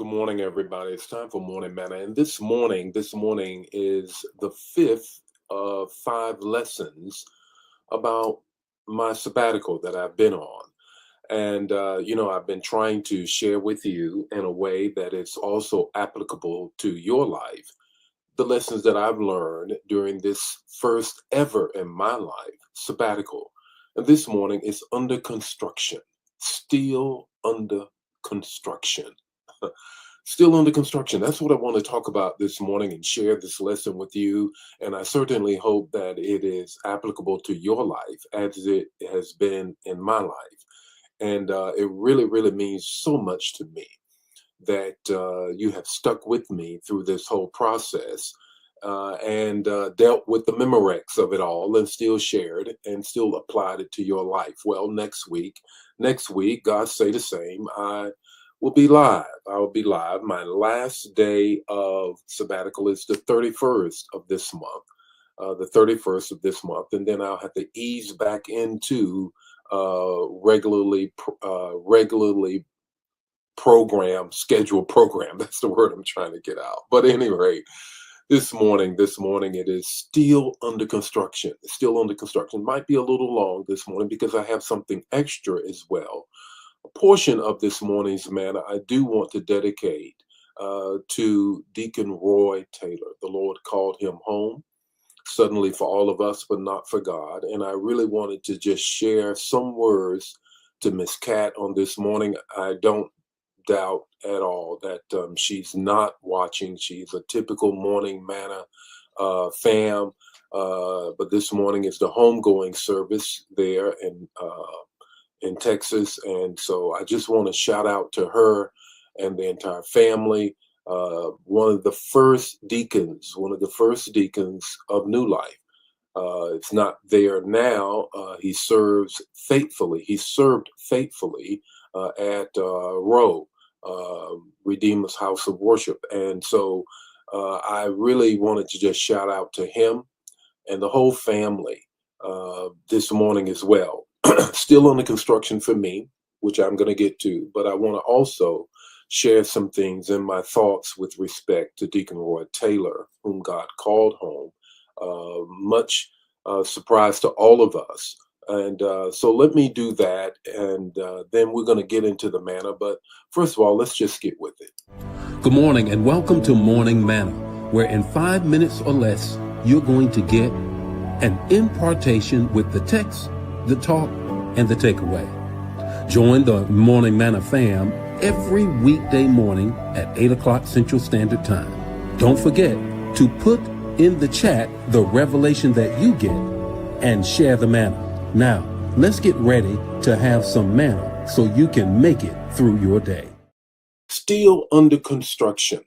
Good morning, everybody. It's time for Morning Manna. And this morning is the fifth of five lessons about my sabbatical that I've been on. And I've been trying to share with you in a way that is also applicable to your life the lessons that I've learned during this first ever in my life sabbatical. And this morning is under construction, still under construction. Still under construction. That's what I want to talk about this morning and share this lesson with you. And I certainly hope that it is applicable to your life as it has been in my life. And it really, really means so much to me that you have stuck with me through this whole process and dealt with the memorex of it all and still shared and still applied it to your life. Well, next week, God say the same. I will be live. I will be live. My last day of sabbatical is the 31st of this month. The 31st of this month, and then I'll have to ease back into regularly scheduled program. That's the word I'm trying to get out. But at any rate, this morning it is still under construction. It's still under construction. Might be a little long this morning because I have something extra as well. A portion of this morning's manna I do want to dedicate to Deacon Roy Taylor. The Lord called him home suddenly for all of us, but not for God. And I really wanted to just share some words to Miss Cat on this morning. I don't doubt at all that she's not watching. She's a typical morning manna fam. But this morning is the homegoing service there in Texas. And so I just want to shout out to her and the entire family. One of the first deacons of New Life. It's not there now. He serves faithfully. He served faithfully at Roe, Redeemer's House of Worship. And so I really wanted to just shout out to him and the whole family this morning as well. Still under construction for me, which I'm going to get to, but I want to also share some things in my thoughts with respect to Deacon Roy Taylor, whom God called home. Much surprise to all of us. And so let me do that, and then we're going to get into the manna. But first of all, let's just get with it. Good morning and welcome to Morning Manna, where in 5 minutes or less, you're going to get an impartation with the text, the talk, and the takeaway. Join the Morning Manna fam every weekday morning at 8 o'clock Central Standard Time. Don't forget to put in the chat the revelation that you get and share the manna. Now, let's get ready to have some manna so you can make it through your day. Still under construction.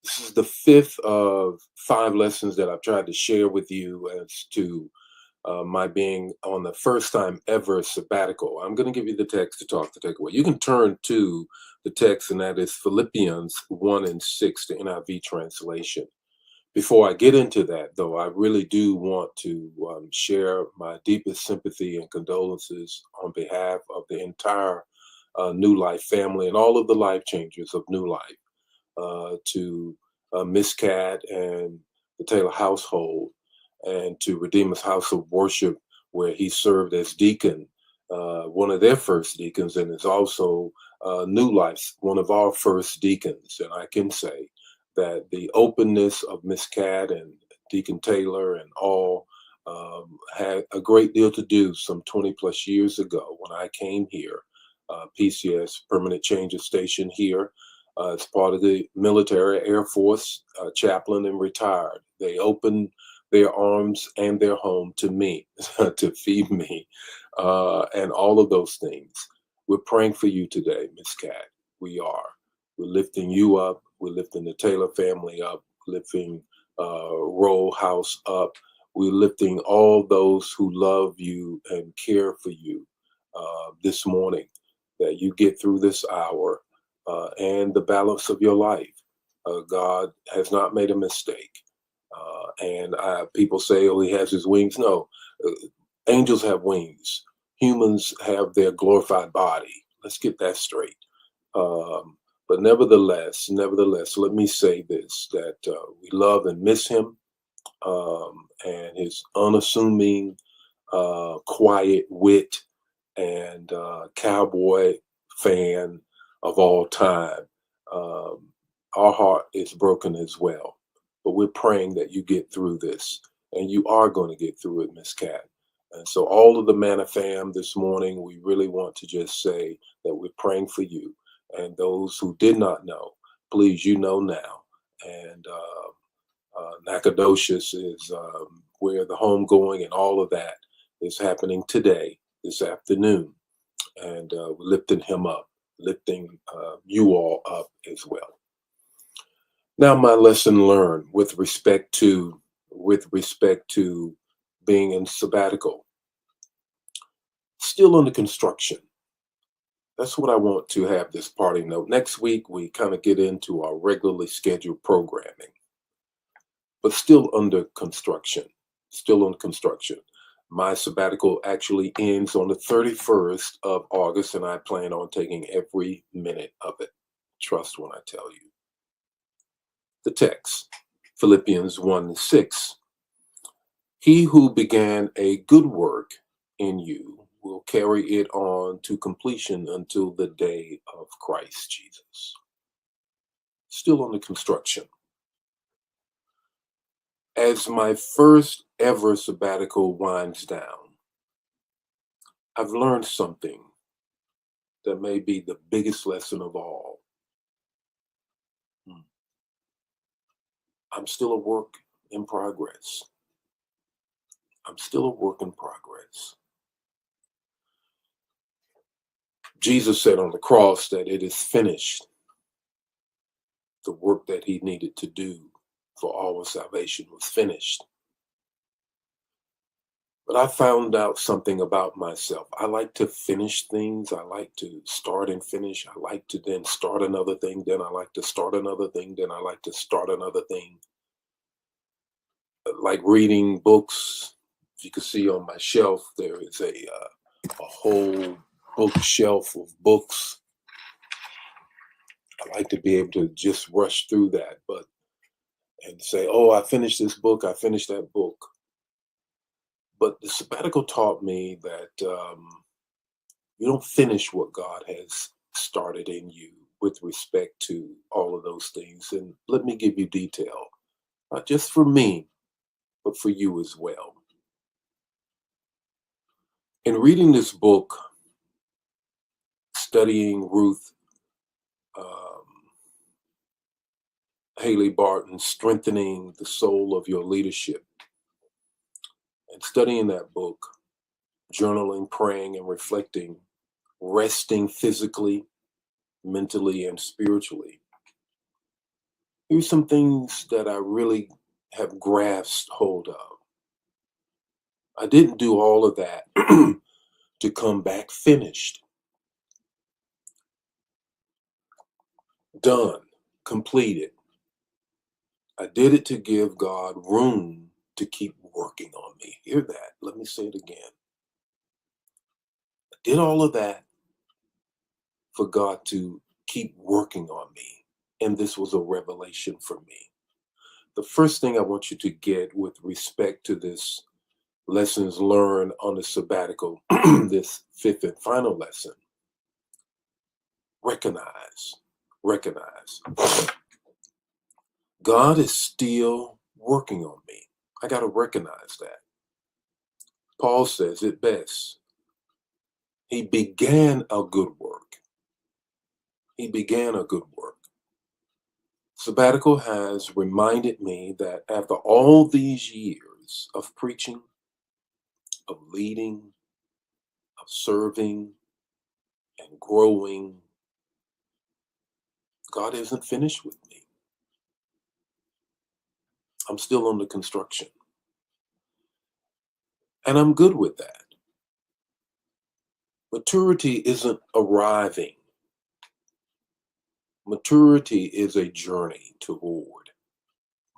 This is the fifth of five lessons that I've tried to share with you as to my being on the first time ever sabbatical. I'm going to give you the text to talk to take away. You can turn to the text, and that is Philippians 1:6, the NIV translation. Before I get into that, though, I really do want to share my deepest sympathy and condolences on behalf of the entire New Life family and all of the life changers of New Life, to Miss Cat and the Taylor household, and to Redeemer's House of Worship, where he served as deacon, one of their first deacons, and is also New Life's one of our first deacons. And I can say that the openness of Miss Cat and Deacon Taylor and all had a great deal to do some 20 plus years ago when I came here, PCS, Permanent Change of Station here, as part of the military Air Force, chaplain and retired. They opened their arms and their home to me, to feed me, and all of those things. We're praying for you today, Miss Cat. We are. We're lifting you up. We're lifting the Taylor family up, lifting Roll House up. We're lifting all those who love you and care for you this morning, that you get through this hour and the balance of your life. God has not made a mistake. And people say, oh, he has his wings. No, angels have wings. Humans have their glorified body. Let's get that straight. But nevertheless, let me say this, that we love and miss him, and his unassuming, quiet wit and cowboy fan of all time. Um, our heart is broken as well, but we're praying that you get through this, and you are going to get through it, Miss Cat. And so, all of the Manna fam this morning, we really want to just say that we're praying for you. And those who did not know, please, you know now. And Nacogdoches is where the homegoing and all of that is happening today, this afternoon. And we're lifting him up, lifting you all up as well. Now, my lesson learned with respect to being in sabbatical, still under construction. That's what I want to have this party note. Next week, we kind of get into our regularly scheduled programming, but still under construction. Still under construction. My sabbatical actually ends on the 31st of August, and I plan on taking every minute of it. Trust when I tell you. The text, Philippians 1:6. He who began a good work in you will carry it on to completion until the day of Christ Jesus. Still under construction. As my first ever sabbatical winds down, I've learned something that may be the biggest lesson of all. I'm still a work in progress. I'm still a work in progress. Jesus said on the cross that it is finished. The work that he needed to do for our salvation was finished. But I found out something about myself. I like to finish things. I like to start and finish. I like to then start another thing. Then I like to start another thing. Then I like to start another thing. Like reading books. If you can see on my shelf, there is a whole bookshelf of books. I like to be able to just rush through that, and say, "Oh, I finished this book. I finished that book." But the sabbatical taught me that you don't finish what God has started in you with respect to all of those things. And let me give you detail, not just for me, but for you as well. In reading this book, studying Ruth Haley Barton, Strengthening the Soul of Your Leadership, and studying that book, journaling, praying, and reflecting, resting physically, mentally, and spiritually. Here's some things that I really have grasped hold of. I didn't do all of that to come back finished, done, completed. I did it to give God room to keep working on me. Hear that? Let me say it again. I did all of that for God to keep working on me. And this was a revelation for me. The first thing I want you to get with respect to this lessons learned on the sabbatical, this fifth and final lesson, recognize. God is still working on me. I got to recognize that. Paul says it best. He began a good work. He began a good work. Sabbatical has reminded me that after all these years of preaching, of leading, of serving, and growing, God isn't finished with me. I'm still under construction. And I'm good with that. Maturity isn't arriving. Maturity is a journey toward.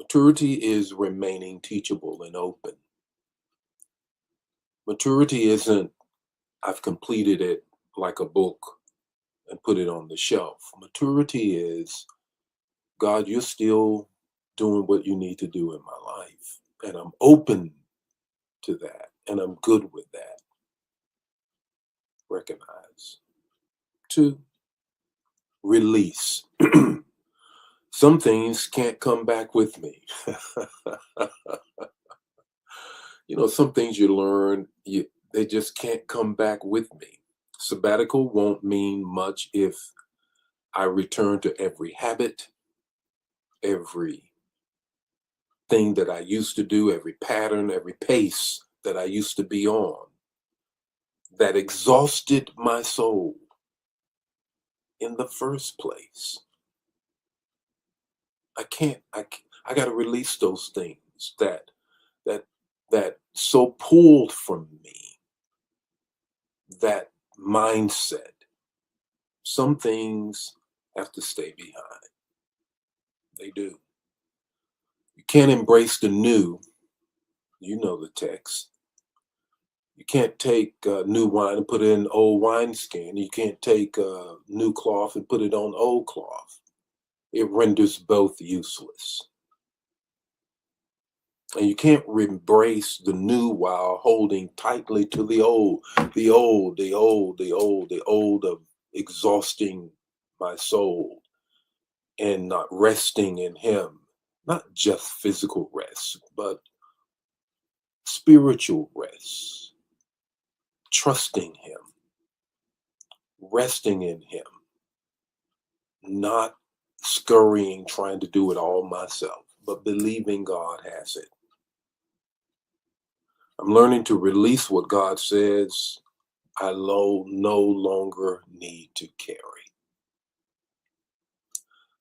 Maturity is remaining teachable and open. Maturity isn't, I've completed it like a book and put it on the shelf. Maturity is, God, you're still doing what you need to do in my life. And I'm open to that. And I'm good with that. Recognize. 2, release. Some things can't come back with me. Some things you learn, they just can't come back with me. Sabbatical won't mean much if I return to every habit, every thing that I used to do, every pattern, every pace that I used to be on, that exhausted my soul in the first place. I got to release those things that that so pulled from me, that mindset. Some things have to stay behind. They do. You can't embrace the new. You know the text. You can't take new wine and put it in old wineskin. You can't take new cloth and put it on old cloth. It renders both useless. And you can't embrace the new while holding tightly to the old, the old of exhausting my soul and not resting in Him. Not just physical rest, but spiritual rest, trusting Him, resting in Him, not scurrying, trying to do it all myself, but believing God has it. I'm learning to release what God says I no longer need to carry.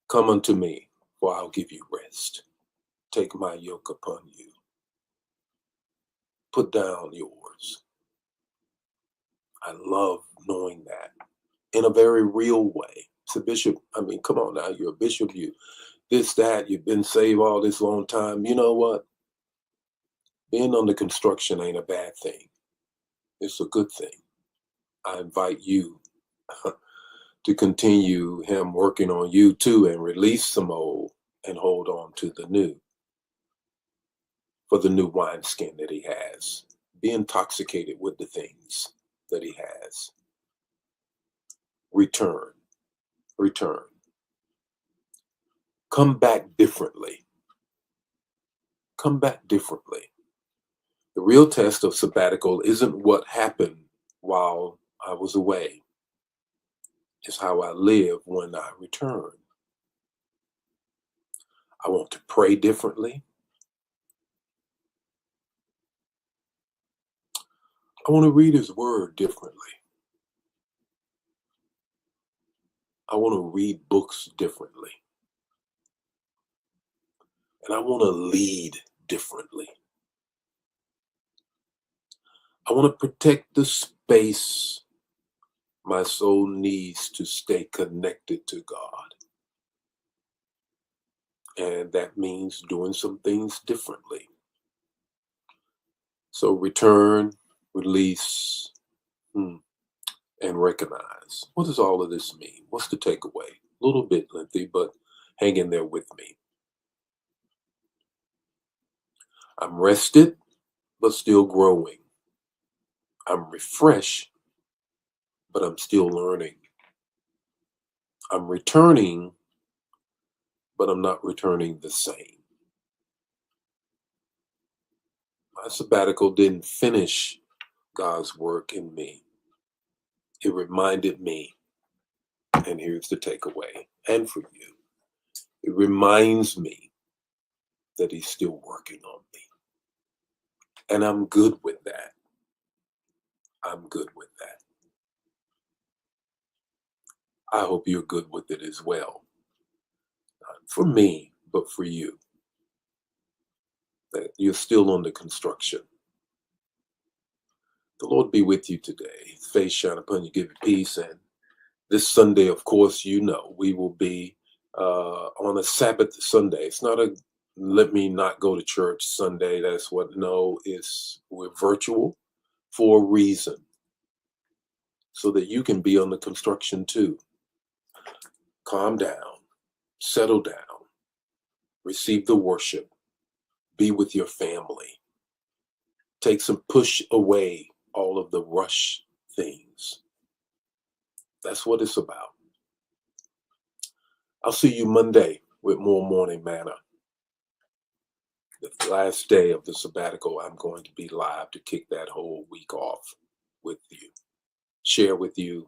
Come unto me, for I'll give you rest. Take my yoke upon you. Put down yours. I love knowing that in a very real way. So Bishop, come on now, you're a bishop, you this, that, you've been saved all this long time. You know what? Being under construction ain't a bad thing. It's a good thing. I invite you to continue Him working on you too and release some old and hold on to the new, for the new wineskin that He has. Be intoxicated with the things that He has. Return. Come back differently. Come back differently. The real test of sabbatical isn't what happened while I was away. It's how I live when I return. I want to pray differently. I want to read His word differently. I want to read books differently. And I want to lead differently. I want to protect the space my soul needs to stay connected to God. And that means doing some things differently. So return, release, and recognize. What does all of this mean? What's the takeaway? A little bit lengthy, but hang in there with me. I'm rested, but still growing. I'm refreshed, but I'm still learning. I'm returning, but I'm not returning the same. My sabbatical didn't finish God's work in me. It reminded me, and here's the takeaway, and for you, it reminds me that He's still working on me. And I'm good with that. I'm good with that. I hope you're good with it as well. Not for me, but for you. That you're still under construction. The Lord be with you today. His face shine upon you, give you peace. And this Sunday, of course, we will be on a Sabbath Sunday. It's not a let me not go to church Sunday. We're virtual for a reason, so that you can be on the construction too. calm down, settle down, receive the worship, be with your family, take some push away all of the rush things. That's what it's about. I'll see you Monday with more Morning Manna. The last day of the sabbatical, I'm going to be live to kick that whole week off with you, share with you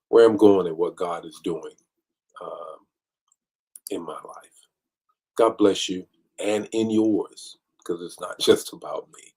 where I'm going and what God is doing in my life. God bless you and in yours, because it's not just about me.